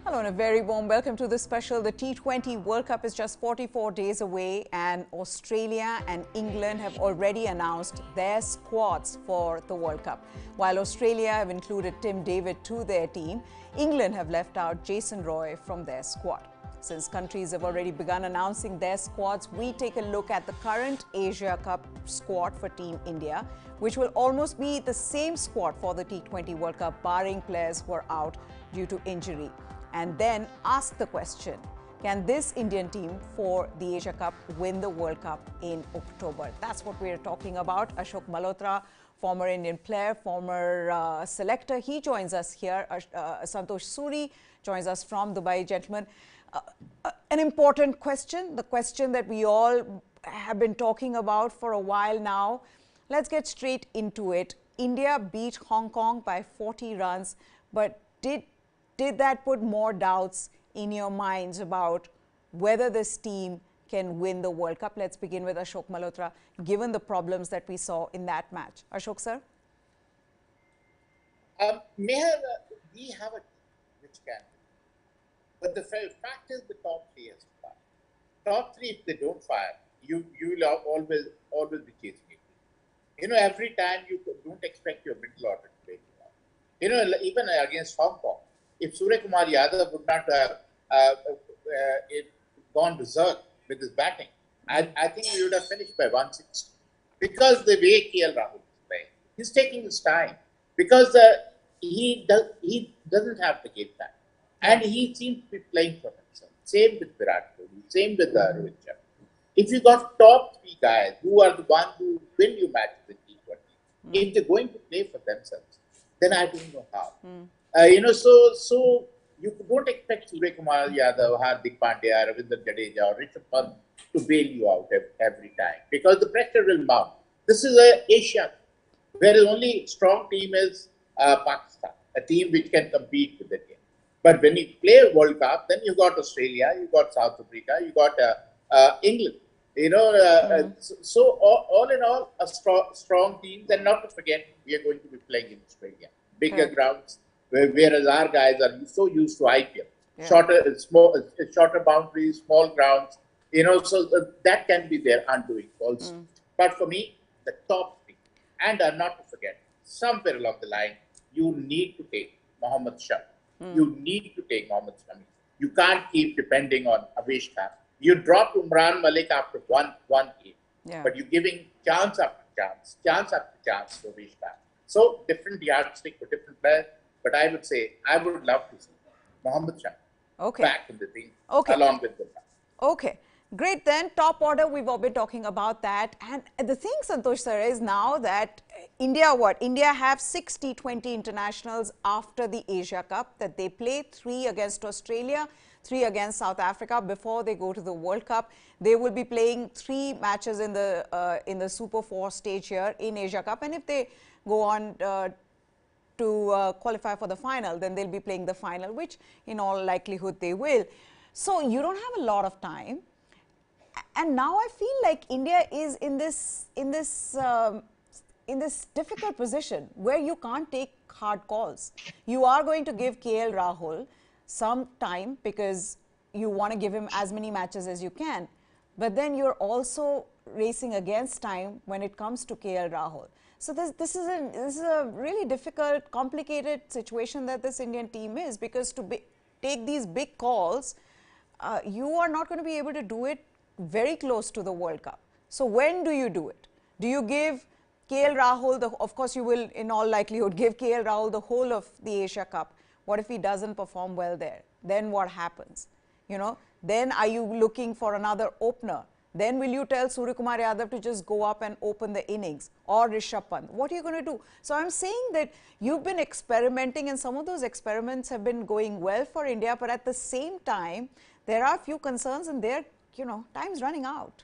Hello and a very warm welcome to this special. The T20 World Cup is just 44 days away and Australia and England have already announced their squads for the World Cup. While Australia have included Tim David to their team, England have left out Jason Roy from their squad. Since countries have already begun announcing their squads, we take a look at the current Asia Cup squad for Team India, which will almost be the same squad for the T20 World Cup, barring players who are out due to injury. And then ask the question, can this Indian team for the Asia Cup win the World Cup in October? That's what we're talking about. Ashok Malhotra, former Indian player, former selector, he joins us here. Santosh Suri joins us from Dubai. Gentlemen, an important question, the question that we all have been talking about for a while now. Let's get straight into it. India beat Hong Kong by 40 runs, but did that put more doubts in your minds about whether this team can win the World Cup? Let's begin with Ashok Malhotra, given the problems that we saw in that match. Ashok, sir? Meha, we have a team which can. But the fact is the top three has to fire. Top three, if they don't fire, you will always be chasing it. You know, every time you don't expect your middle order to play. You know, even against Hong Kong, if Surya Kumar Yadav would not have gone berserk with his batting, I think we would have finished by 160. Because the way KL Rahul is playing, he's taking his time. Because he doesn't have the game time. And he seems to be playing for himself. Same with Virat Kohli, same with Rohit Sharma. If you got top three guys who are the ones who win you matches in T20, if they're going to play for themselves, then I don't know how. You know, so you don't expect Surya Kumar Yadav, Hardik Pandya, Ravindra Jadeja, or Rishabh Pant to bail you out every time because the pressure will mount. This is Asia, where the only strong team is Pakistan, a team which can compete with the team. But when you play World Cup, then you got Australia, you got South Africa, you got England. You know, so all in all, a strong team. And not to forget, we are going to be playing in Australia, bigger grounds. Whereas our guys are so used to IPL, shorter boundaries, small grounds, you know, so that can be their undoing also. But for me, the top three, and not to forget, somewhere along the line, you need to take Mohammad Shami. You need to take Mohammad Shami. You can't keep depending on Avesh Khan. You dropped Umran Malik after one game, but you're giving chance after chance after chance to Avesh Khan. So different yardstick for different players. But I would say, I would love to see Mohammad Shami back in the team along with them. Okay, great then. Top order, we've all been talking about that. And the thing, Santosh sir, is now that India have 6 T20 internationals after the Asia Cup that they play, 3 against Australia, 3 against South Africa before they go to the World Cup. They will be playing 3 matches in the Super 4 stage here in Asia Cup. And if they go on to qualify for the final, then they'll be playing the final, which in all likelihood they will. So you don't have a lot of time. And now I feel like India is in this difficult position where you can't take hard calls. You are going to give KL Rahul some time because you want to give him as many matches as you can. But then you're also racing against time when it comes to KL Rahul. So this is a really difficult, complicated situation that this Indian team is, because to take these big calls, you are not going to be able to do it very close to the World Cup. So when do you do it? Do you give KL Rahul, of course you will in all likelihood give KL Rahul the whole of the Asia Cup. What if he doesn't perform well there? Then what happens? You know, then are you looking for another opener? Then will you tell Surya Kumar Yadav to just go up and open the innings, or Rishabh Pant? What are you going to do? So I'm saying that you've been experimenting, and some of those experiments have been going well for India, but at the same time, there are a few concerns, and time's running out.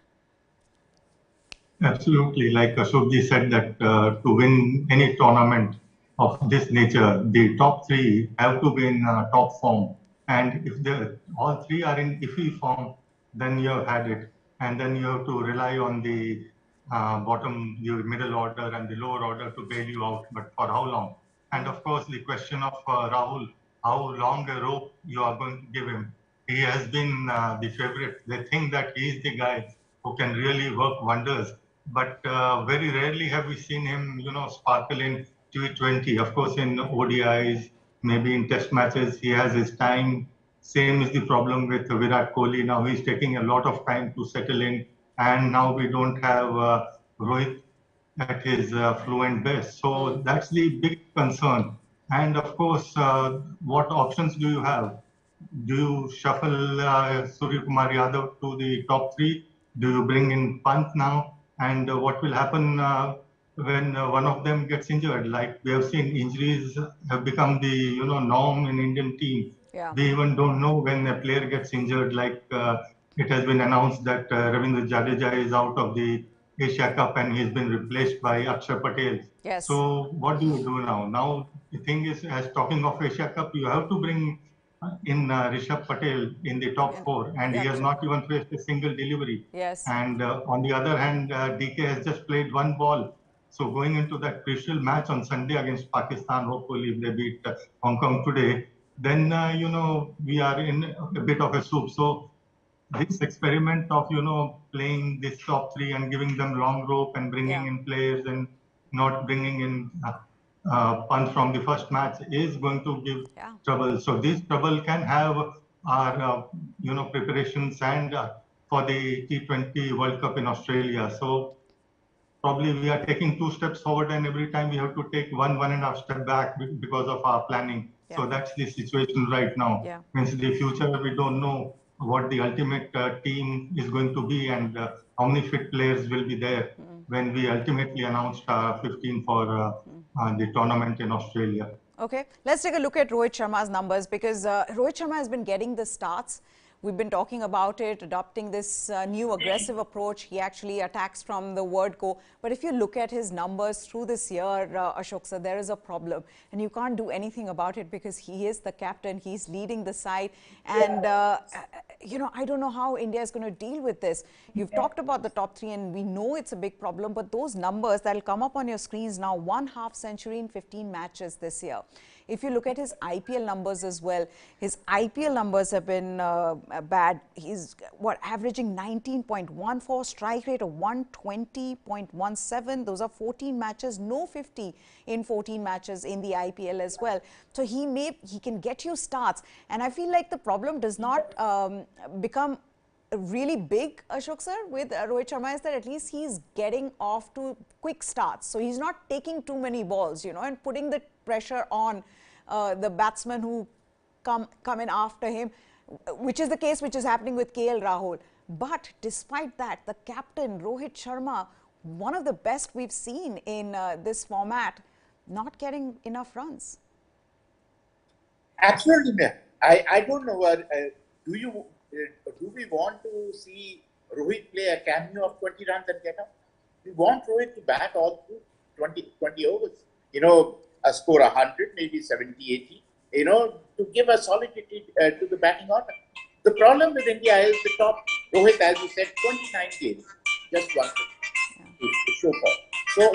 Absolutely. Like Ashokji said, that to win any tournament of this nature, the top 3 have to be in top form. And if all 3 are in iffy form, then you have had it. And then you have to rely on the bottom, your middle order and the lower order to bail you out. But for how long? And of course, the question of Rahul how long a rope you are going to give him. He has been the favorite. They think that he is the guy who can really work wonders. But very rarely have we seen him, sparkle in T20. Of course, in ODIs, maybe in Test matches, he has his time. Same is the problem with Virat Kohli. Now he's taking a lot of time to settle in, and now we don't have Rohit at his fluent best. So that's the big concern. And of course, what options do you have? Do you shuffle Surya Kumar Yadav to the top three? Do you bring in Pant now? And what will happen when one of them gets injured? Like we have seen, injuries have become the norm in Indian team. Yeah. We even don't know when a player gets injured. Like it has been announced that Ravindra Jadeja is out of the Asia Cup and he's been replaced by Akshar Patel. Yes. So what do you do now? Now the thing is, as talking of Asia Cup, you have to bring in Rishabh Patel in the top And, four, and he yeah. has not even faced a single delivery. Yes. And on the other hand, DK has just played one ball. So going into that crucial match on Sunday against Pakistan, hopefully if they beat Hong Kong today, then we are in a bit of a soup. So this experiment of playing this top three and giving them long rope and bringing Yeah. in players and not bringing in Pant from the first match is going to give Yeah. trouble. So this trouble can have our preparations and for the T20 World Cup in Australia. So probably we are taking two steps forward, and every time we have to take one and a half step back because of our planning. Yeah. So that's the situation right now. Yeah. Means the future, we don't know what the ultimate team is going to be and how many fit players will be there when we ultimately announced 15 for the tournament in Australia. Okay, let's take a look at Rohit Sharma's numbers, because Rohit Sharma has been getting the starts. We've been talking about it, adopting this new aggressive approach. He actually attacks from the word go. But if you look at his numbers through this year, Ashok sir, there is a problem. And you can't do anything about it because he is the captain. He's leading the side. And, I don't know how India is going to deal with this. You've talked about the top three, and we know it's a big problem. But those numbers that will come up on your screens now, 1/2 century in 15 matches this year. If you look at his IPL numbers as well, his IPL numbers have been bad. He's averaging 19.14, strike rate of 120.17. Those are 14 matches, no 50 in 14 matches in the IPL as well. So he can get you starts, and I feel like the problem does not become really big, Ashok sir, with Rohit Sharma, is that at least he's getting off to quick starts. So he's not taking too many balls, and putting the pressure on the batsmen who come in after him, which is the case which is happening with KL Rahul. But despite that, the captain, Rohit Sharma, one of the best we've seen in this format, not getting enough runs. Absolutely, man. I don't know. Do we want to see Rohit play a cameo of 20 runs and get out? We want Rohit to bat all through 20 overs. Score 100, maybe 70, 80. To give a solidity to the batting order. The problem with India is the top Rohit, as you said, 29 games, just one to show for.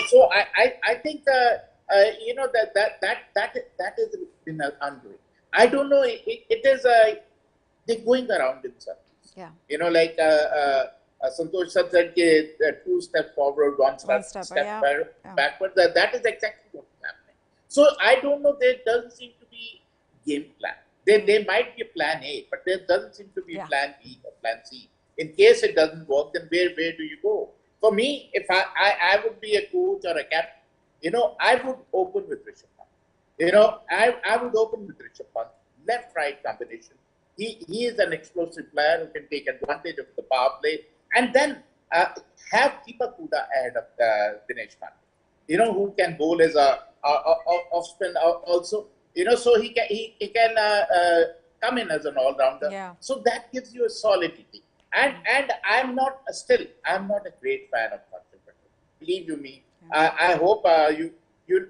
So I think that has been undoing. I don't know. It is they're going around in circles. Yeah. Santosh said, 2 steps forward, one step backward. That is exactly what's happening. So I don't know. There doesn't seem to be game plan. There might be a plan A, but there doesn't seem to be plan B or plan C. In case it doesn't work, then where do you go? For me, if I would be a coach or a captain, I would open with Rishabh Pant. I would open with Rishabh Pant, left-right combination. He is an explosive player who can take advantage of the power play, and then have Deepak Huda ahead of Dinesh Pandey. Who can bowl as a off spin also. So he can come in as an all-rounder. Yeah. So that gives you a solidity. And I'm not a great fan of Harshal Patel. Believe you me. Yeah. I hope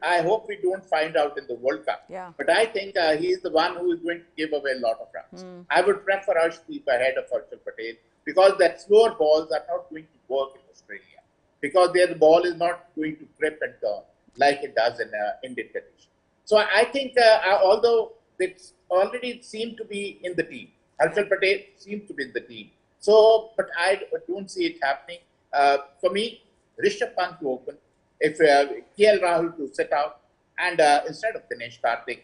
I hope we don't find out in the World Cup. Yeah. But I think he is the one who is going to give away a lot of runs. I would prefer Arshdeep ahead of Harshal Patel, because that slower balls are not going to work in Australia, because there the ball is not going to grip and turn like it does in Indian condition. So I think although that already seem to be in the team. Harshal Patel seems to be in the team. So, but I don't see it happening. For me, Rishabh Pant to open, if KL Rahul to sit out, and instead of Dinesh Karthik,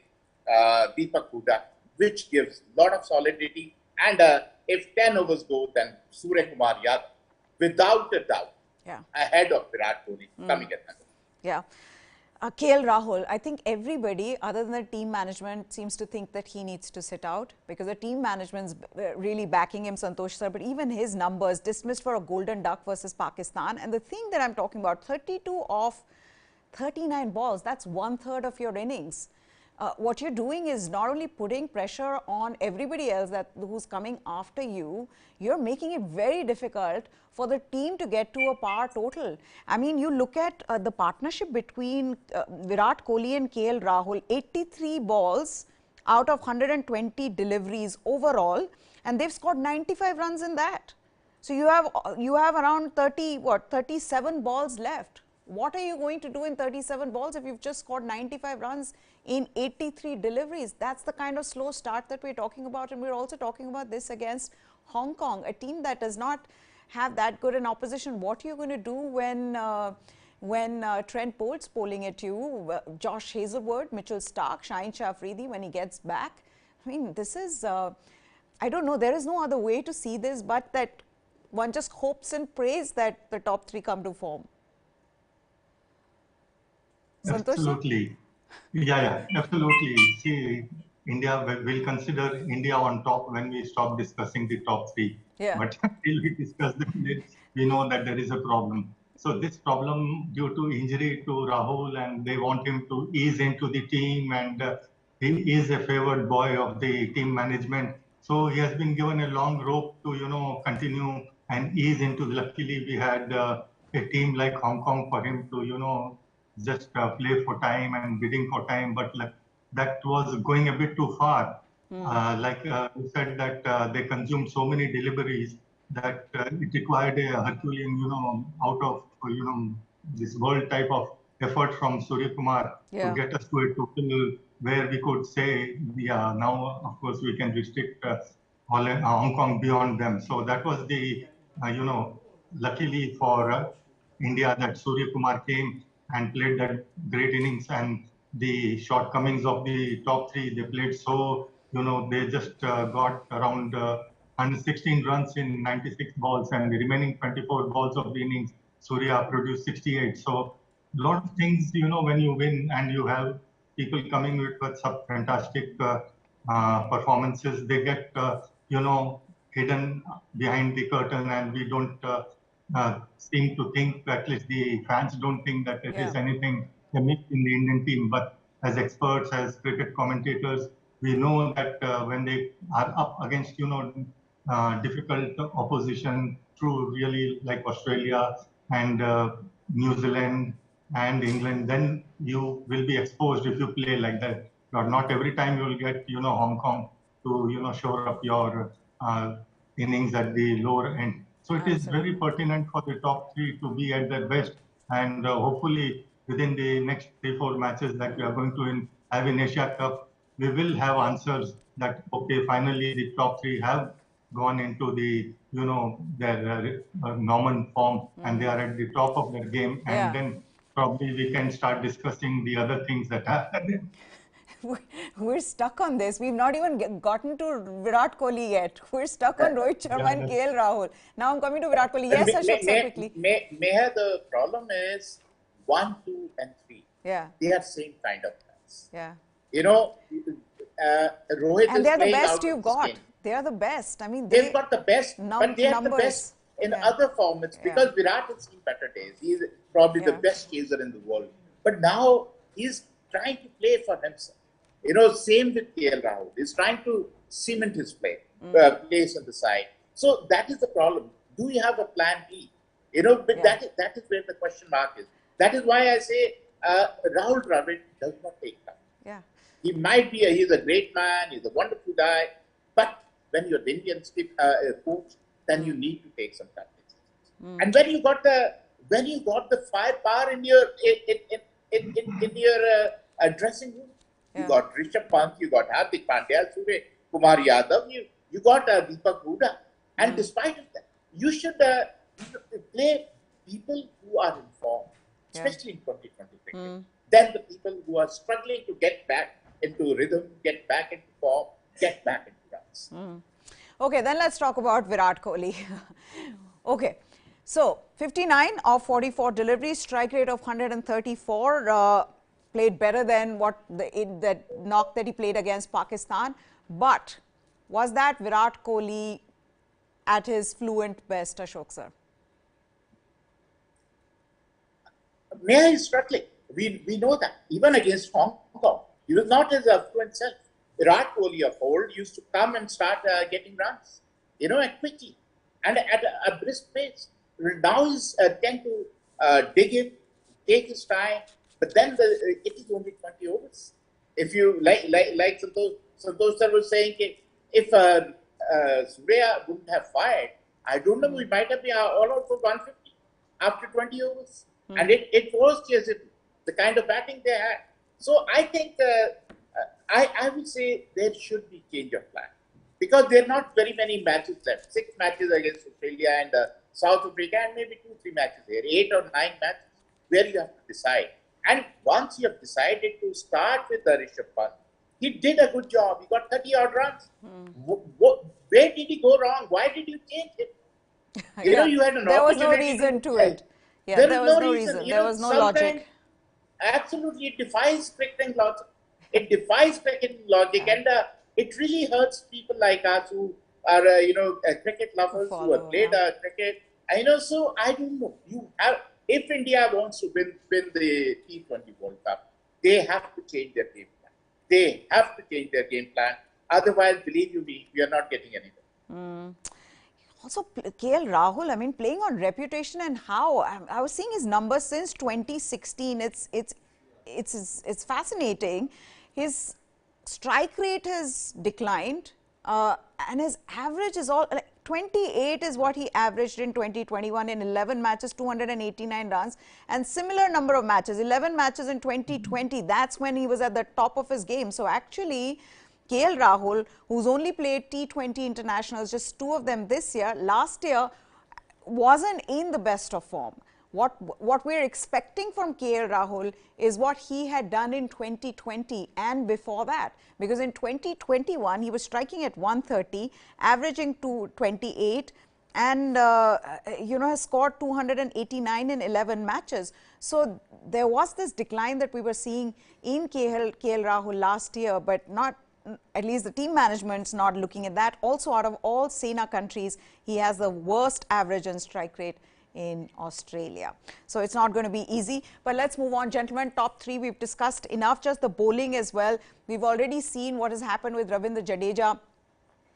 Deepak Huda, which gives a lot of solidity. And if 10 overs go, then Surya Kumar Yadav, without a doubt, ahead of Virat Kohli coming at number. Yeah. KL Rahul, I think everybody other than the team management seems to think that he needs to sit out because the team management's really backing him, Santosh sir, but even his numbers dismissed for a golden duck versus Pakistan. And the thing that I'm talking about, 32 of 39 balls, that's 1/3 of your innings. What you're doing is not only putting pressure on everybody else who's coming after you, you're making it very difficult for the team to get to a par total. I mean, you look at the partnership between Virat Kohli and KL Rahul, 83 balls out of 120 deliveries overall, and they've scored 95 runs in that. So you have around 37 balls left. What are you going to do in 37 balls if you've just scored 95 runs in 83 deliveries? That's the kind of slow start that we're talking about. And we're also talking about this against Hong Kong, a team that does not have that good an opposition. What are you going to do when Trent Bolt's bowling at you, Josh Hazlewood, Mitchell Starc, Shaheen Shah Afridi when he gets back? I mean, this is, I don't know, there is no other way to see this but that one just hopes and prays that the top three come to form. Absolutely. Yeah, absolutely. See, India will consider India on top when we stop discussing the top three. Yeah. But until we discuss them, we know that there is a problem. So this problem due to injury to Rahul, and they want him to ease into the team, and he is a favored boy of the team management. So he has been given a long rope to continue and ease into. Luckily, we had a team like Hong Kong for him to just play for time and bidding for time, but that was going a bit too far. Like you said that they consumed so many deliveries that it required a Herculean, out of this world type of effort from Surya Kumar to get us to a total where we could say, yeah, now of course we can restrict Hong Kong beyond them. So that was the, luckily for India that Surya Kumar came and played that great innings, and the shortcomings of the top three, they played so, they just got around 116 runs in 96 balls, and the remaining 24 balls of the innings, Surya produced 68. So a lot of things, when you win and you have people coming with such fantastic performances, they get, hidden behind the curtain, and we don't seem to think, at least the fans don't think that there is anything amiss in the Indian team. But as experts, as cricket commentators, we know that when they are up against, difficult opposition through really like Australia and New Zealand and England, then you will be exposed if you play like that. Not every time you will get, Hong Kong to, shore up your innings at the lower end. So it is very pertinent for the top three to be at their best, and hopefully within the next 3-4 matches that we are going to have in Asia Cup, we will have answers that, okay, finally the top three have gone into the, their normal form, and they are at the top of their game, and then probably we can start discussing the other things that happen. We're stuck on this. We've not even gotten to Virat Kohli yet. We're stuck on Rohit Sharma and KL Rahul. Now I'm coming to Virat Kohli. Yes, Ashok, sir, quickly. Meha, the problem is 1, 2, and 3. Yeah. They are same kind of guys. Yeah. Rohit and is they're the playing best out you've of this got. game. They are the best. I mean, they've got the best, but they are the best in other formats because Virat has seen better days. He's probably the best chaser in the world. But now he's trying to play for himself. Same with KL Rahul. He's trying to cement his place on the side. So that is the problem. Do you have a plan B? But that is where the question mark is. That is why I say Rahul Dravid does not take time. Yeah. He might be he's a great man, he's a wonderful guy, but when you're the Indian coach, then you need to take some tactics. And when you got the firepower in your dressing room, You Yeah. got Rishabh Pant, you got Hardik Pandya, Surya Kumar Yadav, you got Deepak Huda. And despite of that, you should play people who are in form, Yeah. especially in 2020 cricket. Then the people who are struggling to get back into rhythm, get back into form, get back into runs. Okay, then let's talk about Virat Kohli. Okay, so 59 of 44 deliveries, strike rate of 134, played better than what the knock that he played against Pakistan. But was that Virat Kohli at his fluent best, Ashok sir? Meha is struggling. We know that. Even against Hong Kong, he was not his affluent self. Virat Kohli of old used to come and start getting runs, and quickly and at a brisk pace. Now he's tend to dig in, take his time, but then it is only 20 overs. If you like Santosh sir was saying, if Surya wouldn't have fired, I don't know, we might have been all out for 150 after 20 overs. And it was just the kind of batting they had. So I think I would say there should be change of plan, because there are not very many matches left. 6 matches against Australia and South Africa, and maybe 2-3 matches here, 8 or 9 matches where you have to decide. And once you have decided to start with the Rishabh Pant, he did a good job. He got 30 odd runs. Where did he go wrong? Why did you change it? You had an opportunity. There was no reason to it. Yeah, there was no reason. There was no logic. Absolutely, it defies cricket logic. It defies cricket logic, and it really hurts people like us who are, cricket lovers who have played cricket. So I don't know. If India wants to win the T20 World Cup, they have to change their game plan. They have to change their game plan. Otherwise, believe you me, we are not getting anywhere. Also, KL Rahul, I mean, playing on reputation and how I was seeing his numbers since 2016. It's fascinating. His strike rate has declined, and his average is all like 28 is what he averaged in 2021 in 11 matches, 289 runs, and similar number of matches, 11 matches in 2020. That's when he was at the top of his game. So actually, KL Rahul, who's only played T20 internationals, just 2 of them this year, last year wasn't in the best of form. What we're expecting from KL Rahul is what he had done in 2020 and before that. Because in 2021, he was striking at 130, averaging 228, and has scored 289 in 11 matches. So there was this decline that we were seeing in KL Rahul last year, but not, at least the team management's not looking at that. Also, out of all SENA countries, he has the worst average and strike rate in Australia. So it's not going to be easy. But let's move on, gentlemen. Top 3, we've discussed enough, just the bowling as well. We've already seen what has happened with Ravindra Jadeja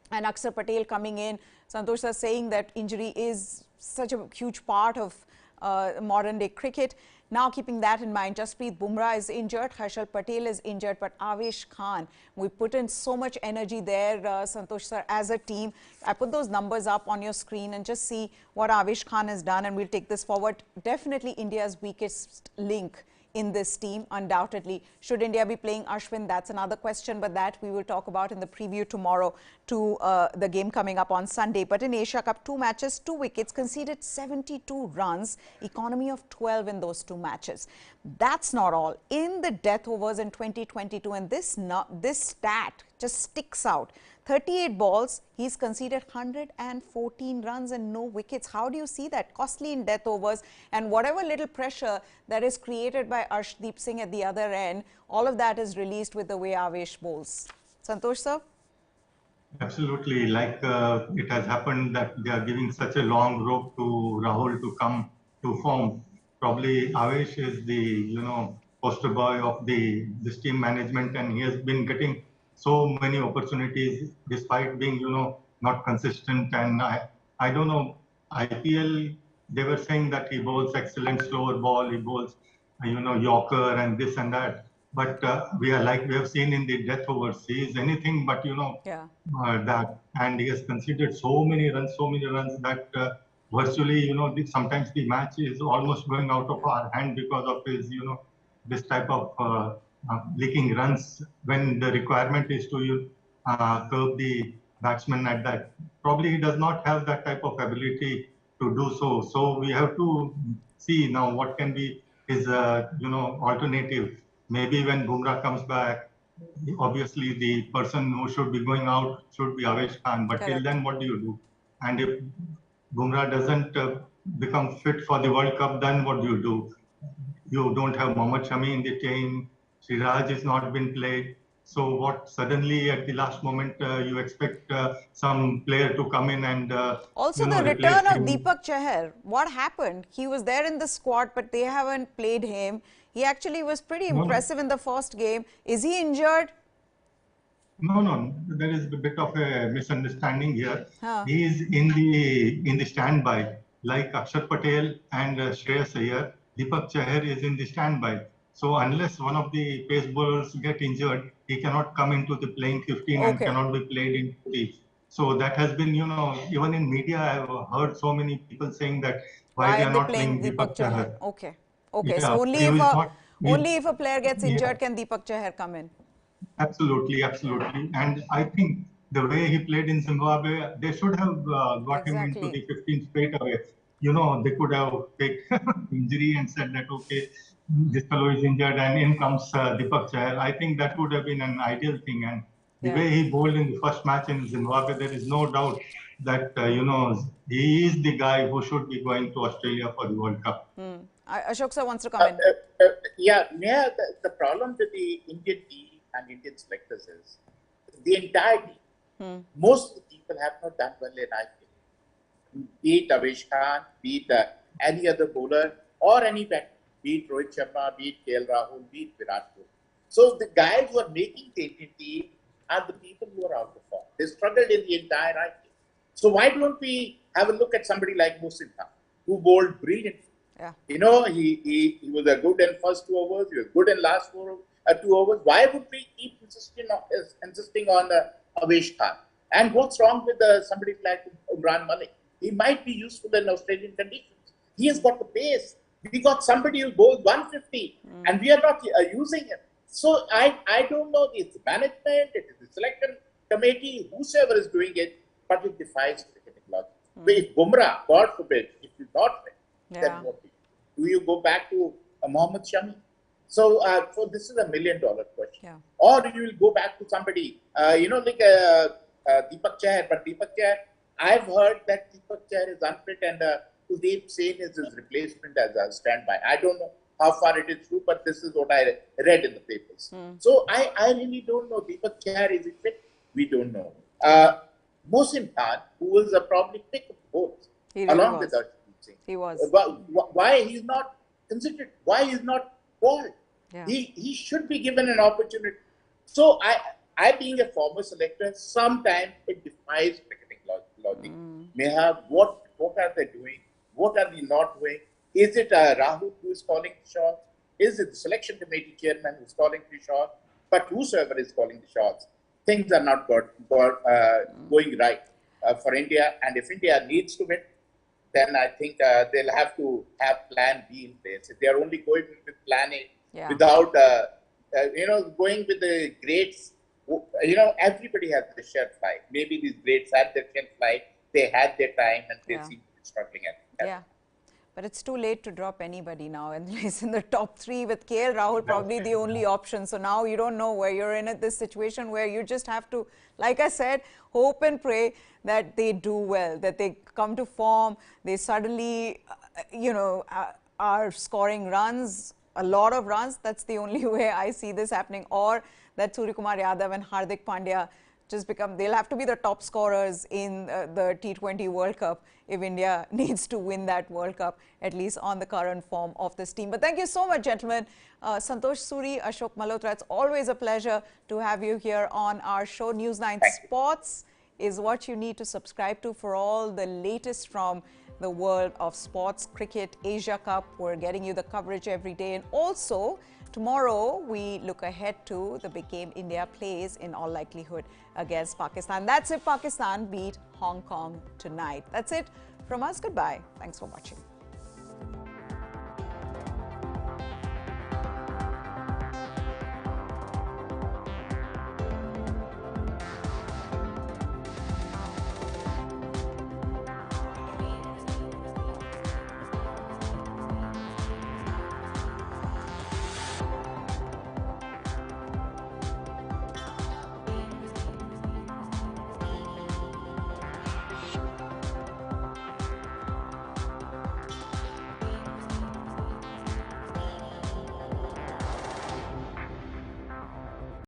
and Akshar Patel coming in. Santosh sir saying that injury is such a huge part of modern day cricket. Now, keeping that in mind, Jasprit Bumrah is injured, Harshal Patel is injured, but Avesh Khan, we put in so much energy there, Santosh sir, as a team. I put those numbers up on your screen and just see what Avesh Khan has done, and we'll take this forward. Definitely India's weakest link in this team, undoubtedly. Should India be playing Ashwin? That's another question, but that we will talk about in the preview tomorrow to the game coming up on Sunday. But in Asia Cup, 2 matches, 2 wickets, conceded 72 runs, economy of 12 in those 2 matches. That's not all. In the death overs in 2022, and this stat just sticks out. 38 balls, he's conceded 114 runs and no wickets. How do you see that? Costly in death overs, and whatever little pressure that is created by Arshdeep Singh at the other end, all of that is released with the way Avesh bowls. Santosh sir? Absolutely. Like it has happened that they are giving such a long rope to Rahul to come to form. Probably Avesh is the, poster boy of this team management, and he has been getting so many opportunities despite being, not consistent. And I don't know, IPL, they were saying that he bowls excellent slower ball, he bowls, Yorker and this and that. But we have seen in the death overs, he is anything but, Yeah. that. And he has conceded so many runs that virtually, sometimes the match is almost going out of our hand because of his, this type of leaking runs when the requirement is to curb the batsman at that. Probably he does not have that type of ability to do so. So we have to see now what can be his alternative. Maybe when Bumrah comes back, obviously the person who should be going out should be Avesh Khan. But till Correct. then, what do you do? And if Bumrah doesn't become fit for the World Cup, then what do you do? You don't have Mohammad Shami in the team. Siraj is not been played. So what suddenly at the last moment you expect some player to come in and Also, the replace return of him? Deepak Chahar. What happened? He was there in the squad, but they haven't played him. He actually was pretty No, impressive in the first game. Is he injured? no. There is a bit of a misunderstanding here. Huh. He is in the standby, like Akshar Patel and Shreyas Iyer. Deepak Chahar is in the standby. So unless one of the pace bowlers get injured, he cannot come into the playing 15 and Okay. cannot be played in the. So that has been, even in media, I've heard so many people saying that why Why they are are they not playing playing Deepak Deepak Chahar? Chahar. Okay. Okay. So Yeah, he was not. only if a player gets Yeah. injured can Deepak Chahar come in. Absolutely, Yeah. absolutely. And I think the way he played in Zimbabwe, they should have got him into Exactly. the 15 straight away. They could have picked injury and said that, okay, this fellow is injured and in comes Deepak Chahar. I think that would have been an ideal thing. And the Yeah. way he bowled in the first match in Zimbabwe, there is no doubt that, he is the guy who should be going to Australia for the World Cup. Ashok sir wants to come in. Yeah, the problem with the Indian team and Indian selectors is the entire team. Most of the people have not done well in IPL. Be it Avesh Khan, be it any other bowler or any batsman, be it Rohit Sharma, be it KL Rahul, be it Virat Kohli. So the guys who are making the Indian team are the people who are out of form. They struggled in the entire IPL. So why don't we have a look at somebody like Mohsin Khan, who bowled brilliantly? Yeah. He was a good in first 2 overs. He was good in last 2 overs. Why would we keep insisting on Avesh Khan? And what's wrong with somebody like Imran Malik? He might be useful in Australian conditions. He has got the pace. We got somebody who bowls 150, and we are not using him. So I don't know. It's management, it is the selection committee, whosoever is doing it, but it defies cricketing logic. But if Bumrah, God forbid, if he's not fit, then what do you do? Do you go back to Mohammad Shami? So this is $1 million question. Yeah. Or you will go back to somebody, like Deepak Chahar. But Deepak Chahar, I've heard that Deepak Chahar is unfit and Kuldeep Sen is his replacement as a standby. I don't know how far it is true, but this is what I read in the papers. So I really don't know. Deepak Chahar, is he fit? We don't know. Mohsin Khan, who was probably pick of both, along with Arshdeep Singh. He was. Why he's not considered? Why he's not called? Yeah. He should be given an opportunity. So I being a former selector, sometimes it defies cricketing logic. Meha, what are they doing? What are they not doing? Is it Rahul who is calling the shots? Is it the selection committee chairman who is calling the shots? But whosoever is calling the shots, things are not going right for India. And if India needs to win, then I think they'll have to have plan B in place. If they are only going with plan A without, going with the greats, everybody has the shelf life. Maybe these greats had their shelf life, they had their time, and they seem to be struggling at it. Yeah. But it's too late to drop anybody now. And he's in the top 3 with KL Rahul, probably the only option. So now you don't know where you're in at this situation where you just have to, like I said, hope and pray that they do well, that they come to form, they suddenly, are scoring runs, a lot of runs. That's the only way I see this happening. Or that Suryakumar Yadav and Hardik Pandya they'll have to be the top scorers in the T20 World Cup if India needs to win that World Cup, at least on the current form of this team. But thank you so much, gentlemen. Santosh Suri, Ashok Malhotra, it's always a pleasure to have you here on our show. News9 Sports is what you need to subscribe to for all the latest from the world of sports, cricket, Asia Cup. We're getting you the coverage every day. And also, tomorrow, we look ahead to the big game India plays in all likelihood against Pakistan. That's it. Pakistan beat Hong Kong tonight. That's it from us. Goodbye. Thanks for watching.